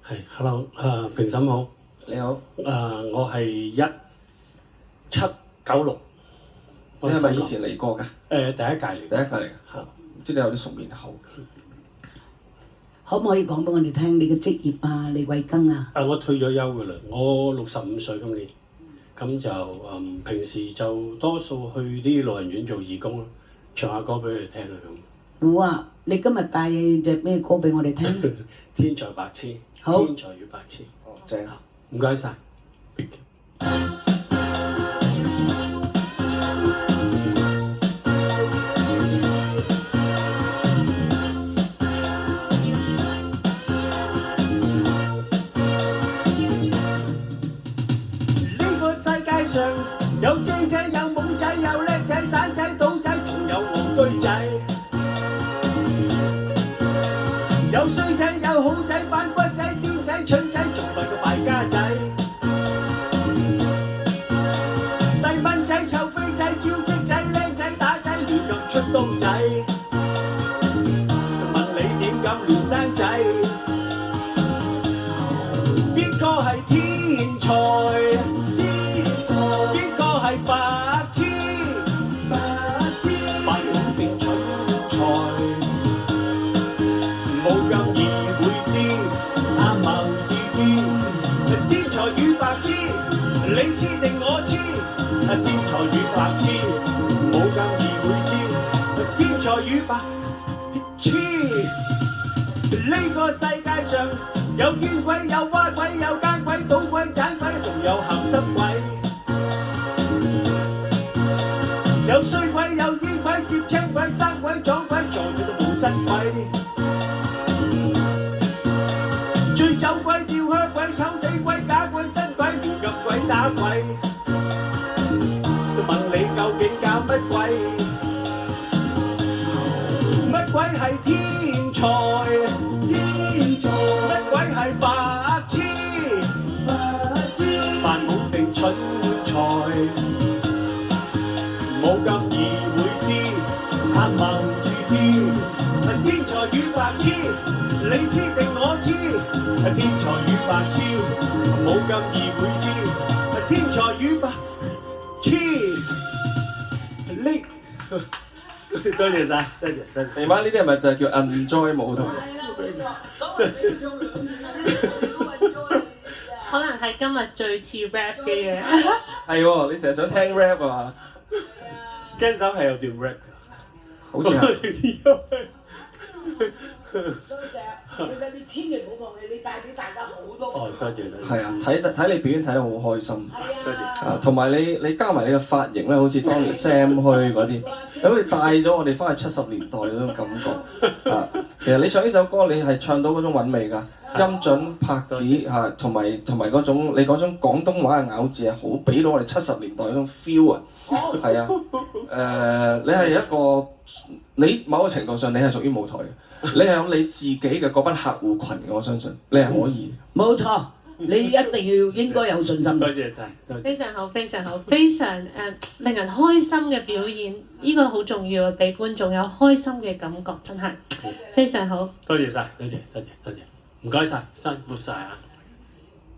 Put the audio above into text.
係，hello，評審好，你好，我係1796，你係咪以前嚟過㗎？第一屆嚟，第一屆嚟㗎，嚇，唔知你有啲熟面口。可唔可以講俾我哋聽你嘅職業啊？你貴庚啊？我退咗休㗎啦，我65歲今年，咁就平時就多數去啲老人院做義工咯，唱下歌俾佢哋聽啊咁。好啊！你今日帶隻咩歌俾我哋聽？天才白痴，好天才與白痴。哦，正啊！唔該晒。呢個世界上有精仔，有懵仔，有叻仔，散仔，賭仔，仲有戇居仔。有衰仔，有好仔，反骨仔，癲仔，蠢仔，仲係個敗家仔。細蚊仔，臭飛仔，招積仔，靚仔打仔，亂咁出刀仔。問你點敢亂生仔？邊個係天才？邊個係白痴？扮懵定蠢材。冇咁易會知，啱啱自知。天才與白痴，你知定我知？天才與白痴，冇咁易會知。天才與白痴，呢個世界上有冤鬼，有蛙鬼，有奸鬼，賭鬼，盞鬼，仲有鹹濕鬼。有衰鬼，有煙鬼，攝青鬼，生鬼，撞鬼，撞到都冇新鬼。醉酒鬼、吊靴鬼、醜死鬼、假鬼、真鬼、亂入鬼打鬼，問你究竟搞乜鬼？乜鬼係天才？乜鬼係白痴？扮懵定蠢材，冇咁易會知，啱啱自知。天才與白痴，你知定我知？天才與白痴，冇咁易會知。天才與白痴，呢多謝晒，多謝多謝。肥媽呢啲係咪就係叫 enjoy 舞台？可能係今日最似 rap 嘅嘢。係喎，你成日想聽 rap 啊？跟手係有段 rap 㗎，好似係。多謝，其實你千祈唔好放棄，你帶俾大家好多。哦，多謝多謝。係啊，睇你表演睇得好開心。多謝。啊，同埋你加埋你嘅髮型咧，好似當年 Sam 去嗰啲，咁你帶咗我哋翻去70年代嗰種感覺。啊，其實你唱呢首歌，你係唱到嗰種韻味㗎，音準、拍子嚇，同埋嗰種你嗰種廣東話嘅咬字係好俾到我哋70年代嗰種 feel 啊。係啊，你係一個你某個程度上你係屬於舞台嘅，你係有你自己嘅嗰班客戶群嘅，我相信你係可以。冇錯，你一定要應該有信心。多謝晒，多謝。非常好，非常好，非常令人開心嘅表演，呢個好重要啊！俾觀眾有開心嘅感覺，真係非常好。多謝晒，多謝多謝多謝，唔該晒，辛苦晒啊！